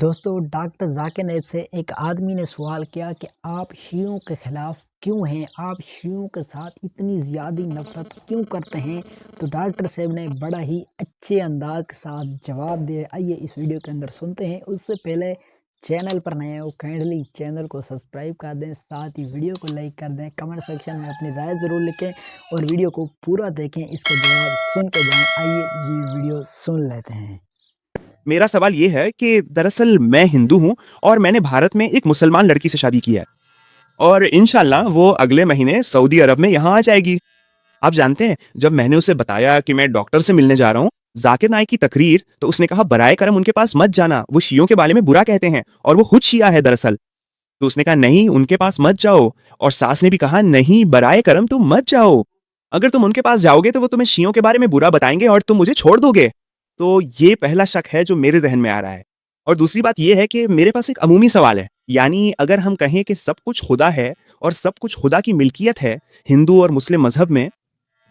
دوستو ڈاکٹر ذاکر نائب سے ایک آدمی نے سوال کیا کہ آپ شیعوں کے خلاف کیوں ہیں، آپ شیعوں کے ساتھ اتنی زیادہ نفرت کیوں کرتے ہیں؟ تو ڈاکٹر صاحب نے بڑا ہی اچھے انداز کے ساتھ جواب دیا۔ آئیے اس ویڈیو کے اندر سنتے ہیں۔ اس سے پہلے چینل پر نئے ہو کائنڈلی چینل کو سبسکرائب کر دیں، ساتھ ہی ویڈیو کو لائک کر دیں، کمنٹ سیکشن میں اپنی رائے ضرور لکھیں اور ویڈیو کو پورا دیکھیں، اس کا جواب سن کے جائیں۔ آئیے یہ ویڈیو سن لیتے ہیں۔ میرا سوال یہ ہے کہ دراصل میں ہندو ہوں اور میں نے بھارت میں ایک مسلمان لڑکی سے شادی کی ہے اور انشاءاللہ وہ اگلے مہینے سعودی عرب میں یہاں آ جائے گی۔ آپ جانتے ہیں جب میں نے اسے بتایا کہ میں ڈاکٹر سے ملنے جا رہا ہوں ذاکر نائک کی تقریر، تو اس نے کہا برائے کرم ان کے پاس مت جانا، وہ شیعوں کے بارے میں برا کہتے ہیں اور وہ خود شیعہ ہے دراصل۔ تو اس نے کہا نہیں ان کے پاس مت جاؤ، اور ساس نے بھی کہا نہیں برائے کرم تم مت جاؤ، اگر تم ان کے پاس جاؤ گے تو وہ تمہیں شیعوں کے بارے میں برا بتائیں گے اور تم مجھے چھوڑ دو گے۔ تو یہ پہلا شک ہے جو میرے ذہن میں آ رہا ہے۔ اور دوسری بات یہ ہے کہ میرے پاس ایک عمومی سوال ہے، یعنی اگر ہم کہیں کہ سب کچھ خدا ہے اور سب کچھ خدا کی ملکیت ہے ہندو اور مسلم مذہب میں،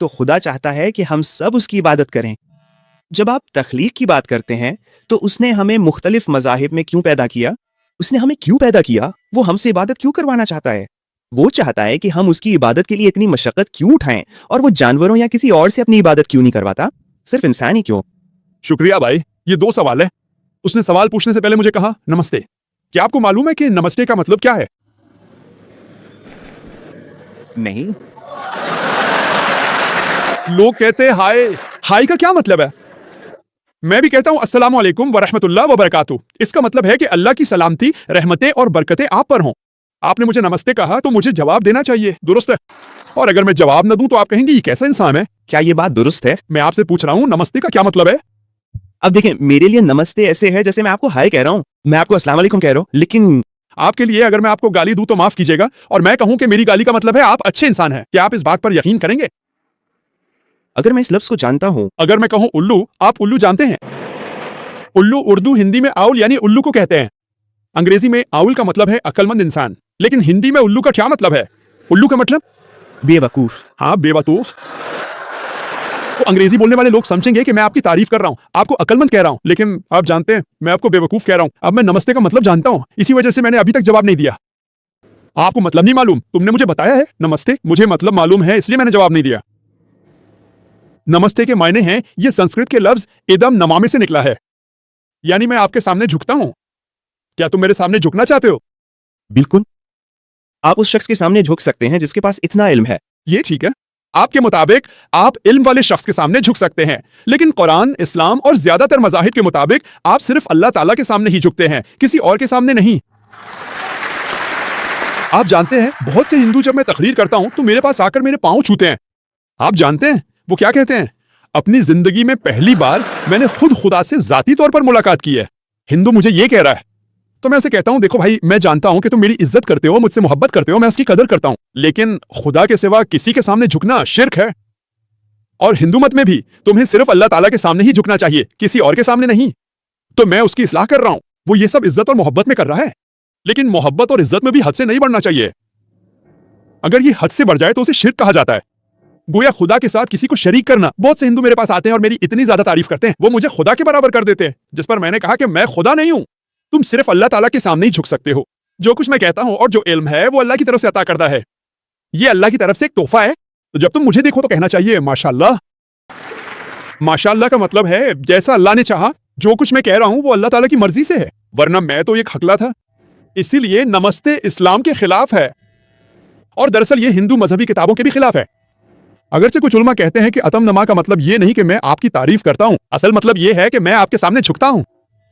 تو خدا چاہتا ہے کہ ہم سب اس کی عبادت کریں۔ جب آپ تخلیق کی بات کرتے ہیں تو اس نے ہمیں مختلف مذاہب میں کیوں پیدا کیا؟ اس نے ہمیں کیوں پیدا کیا؟ وہ ہم سے عبادت کیوں کروانا چاہتا ہے؟ وہ چاہتا ہے کہ ہم اس کی عبادت کے لیے اتنی مشقت کیوں اٹھائیں، اور وہ جانوروں یا کسی اور سے اپنی عبادت کیوں نہیں کرواتا؟ صرف انسان ہی کیوں؟ شکریہ بھائی، یہ دو سوال ہے۔ اس نے سوال پوچھنے سے پہلے مجھے کہا نمستے۔ کیا آپ کو معلوم ہے کہ نمستے کا مطلب کیا ہے؟ نہیں۔ لوگ کہتے ہیں ہائے، ہائے کا کیا مطلب ہے؟ میں بھی کہتا ہوں السلام علیکم ورحمۃ اللہ وبرکاتہ۔ اس کا مطلب ہے کہ اللہ کی سلامتی، رحمتیں اور برکتیں آپ پر ہوں۔ آپ نے مجھے نمستے کہا تو مجھے جواب دینا چاہیے، درست ہے؟ اور اگر میں جواب نہ دوں تو آپ کہیں گے یہ کیسا انسان ہے؟ کیا یہ بات درست ہے؟ میں آپ سے پوچھ رہا ہوں نمستے کا کیا مطلب ہے؟ اب دیکھیں میرے لیے نمستے ایسے ہے جیسے میں آپ کو ہائے کہہ رہا ہوں، میں آپ کو السلام علیکم کہہ رہا ہوں، لیکن آپ کے لیے اگر میں آپ کو گالی دوں تو معاف کیجیے گا، اور میں کہوں کہ میری گالی کا مطلب ہے آپ اچھے انسان ہیں، کیا آپ اس بات پر یقین کریں گے؟ اگر میں اس لفظ کو جانتا ہوں، اگر میں کہوں الو، آپ الو جانتے ہیں؟ الو اردو ہندی میں آؤل یعنی الو کو کہتے ہیں۔ انگریزی میں آؤل کا مطلب ہے عقل مند انسان، لیکن ہندی میں الو کا کیا مطلب ہے؟ الو کا مطلب بے وقوف۔ ہاں، بے وقوف۔ تو انگریزی بولنے والے لوگ سمجھیں گے کہ میں آپ کی تعریف کر رہا ہوں، آپ کو عقل مند کہہ رہا ہوں، لیکن آپ جانتے ہیں میں آپ کو بے وقوف کہہ رہا ہوں۔ اب میں نمستے کا مطلب جانتا ہوں، اسی وجہ سے میں نے ابھی تک جواب نہیں دیا۔ آپ کو مطلب نہیں معلوم، تم نے مجھے بتایا ہے نمستے، مجھے مطلب معلوم ہے اس لیے میں نے جواب نہیں دیا۔ نمستے کے معنی ہیں، یہ سنسکرت کے لفظ ادم نمامے سے نکلا ہے، یعنی میں آپ کے سامنے جھکتا ہوں۔ کیا تم میرے سامنے جھکنا چاہتے ہو؟ بالکل، آپ اس شخص کے سامنے جھک سکتے ہیں جس کے پاس اتنا علم ہے۔ یہ ٹھیک ہے، آپ کے مطابق آپ علم والے شخص کے سامنے جھک سکتے ہیں، لیکن قرآن، اسلام اور زیادہ تر مذاہب کے مطابق آپ صرف اللہ تعالیٰ کے سامنے ہی جھکتے ہیں، کسی اور کے سامنے نہیں۔ آپ جانتے ہیں بہت سے ہندو جب میں تقریر کرتا ہوں تو میرے پاس آ کر میرے پاؤں چھوتے ہیں۔ آپ جانتے ہیں وہ کیا کہتے ہیں؟ اپنی زندگی میں پہلی بار میں نے خود خدا سے ذاتی طور پر ملاقات کی ہے، ہندو مجھے یہ کہہ رہا ہے۔ تو میں اسے کہتا ہوں دیکھو بھائی، میں جانتا ہوں کہ تم میری عزت کرتے ہو، مجھ سے محبت کرتے ہو، میں اس کی قدر کرتا ہوں، لیکن خدا کے سوا کسی کے سامنے جھکنا شرک ہے۔ اور ہندو مت میں بھی تمہیں صرف اللہ تعالیٰ کے سامنے ہی جھکنا چاہیے، کسی اور کے سامنے نہیں۔ تو میں اس کی اصلاح کر رہا ہوں، وہ یہ سب عزت اور محبت میں کر رہا ہے، لیکن محبت اور عزت میں بھی حد سے نہیں بڑھنا چاہیے۔ اگر یہ حد سے بڑھ جائے تو اسے شرک کہا جاتا ہے، گویا خدا کے ساتھ کسی کو شریک کرنا۔ بہت سے ہندو میرے پاس آتے ہیں اور میری اتنی زیادہ تعریف کرتے ہیں، وہ مجھے خدا کے برابر کر دیتے ہیں، جس پر میں نے کہا کہ میں خدا نہیں ہوں، تم صرف اللہ تعالیٰ کے سامنے ہی جھک سکتے ہو۔ جو کچھ میں کہتا ہوں اور جو علم ہے وہ اللہ کی طرف سے عطا کردہ ہے، یہ اللہ کی طرف سے ایک تحفہ ہے۔ تو جب تم مجھے دیکھو تو کہنا چاہیے ماشاءاللہ۔ ماشاءاللہ کا مطلب ہے جیسا اللہ نے چاہا، جو کچھ میں کہہ رہا ہوں وہ اللہ تعالیٰ کی مرضی سے ہے، ورنہ میں تو ایک حقلا تھا۔ اسی لیے نمستے اسلام کے خلاف ہے، اور دراصل یہ ہندو مذہبی کتابوں کے بھی خلاف ہے۔ اگرچہ کچھ علماء کہتے ہیں کہ اتم نما کا مطلب یہ نہیں کہ میں آپ کی تعریف کرتا ہوں، اصل مطلب یہ ہے کہ میں آپ کے سامنے جھکتا ہوں۔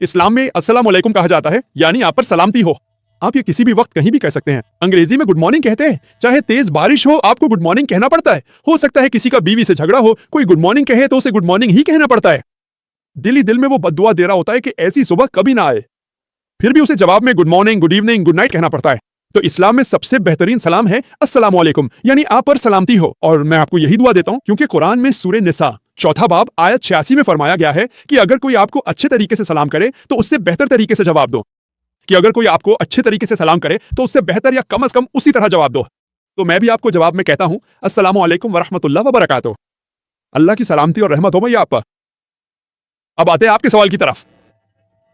اسلام میں السلام علیکم کہا جاتا ہے، یعنی آپ پر سلامتی ہو۔ آپ یہ کسی بھی وقت کہیں بھی کہہ سکتے ہیں۔ انگریزی میں گڈ مارننگ کہتے ہیں، چاہے تیز بارش ہو آپ کو گڈ مارننگ کہنا پڑتا ہے۔ ہو سکتا ہے کسی کا بیوی سے جھگڑا ہو، کوئی گڈ مارننگ کہے تو اسے گڈ مارننگ ہی کہنا پڑتا ہے۔ دل ہی دل میں وہ بد دعا دے رہا ہوتا ہے کہ ایسی صبح کبھی نہ آئے، پھر بھی اسے جواب میں good morning, good evening, good night کہنا پڑتا ہے۔ تو اسلام میں سب سے بہترین سلام ہے السلام علیکم، یعنی آپ پر سلامتی ہو۔ اور میں آپ کو یہی دعا دیتا ہوں کیونکہ قرآن میں سورہ نساء 4 باب آیت 86 میں فرمایا گیا ہے کہ اگر کوئی آپ کو اچھے طریقے سے سلام کرے تو اس سے بہتر طریقے سے جواب دو، کہ اگر کوئی آپ کو اچھے طریقے سے سلام کرے تو اس سے بہتر یا کم از کم اسی طرح جواب دو۔ تو میں بھی آپ کو جواب میں کہتا ہوں السلام علیکم ورحمۃ اللہ وبرکاتہ۔ اللہ کی سلامتی اور رحمت ہو بھائی آپ پر۔ اب آتے ہیں آپ کے سوال کی طرف۔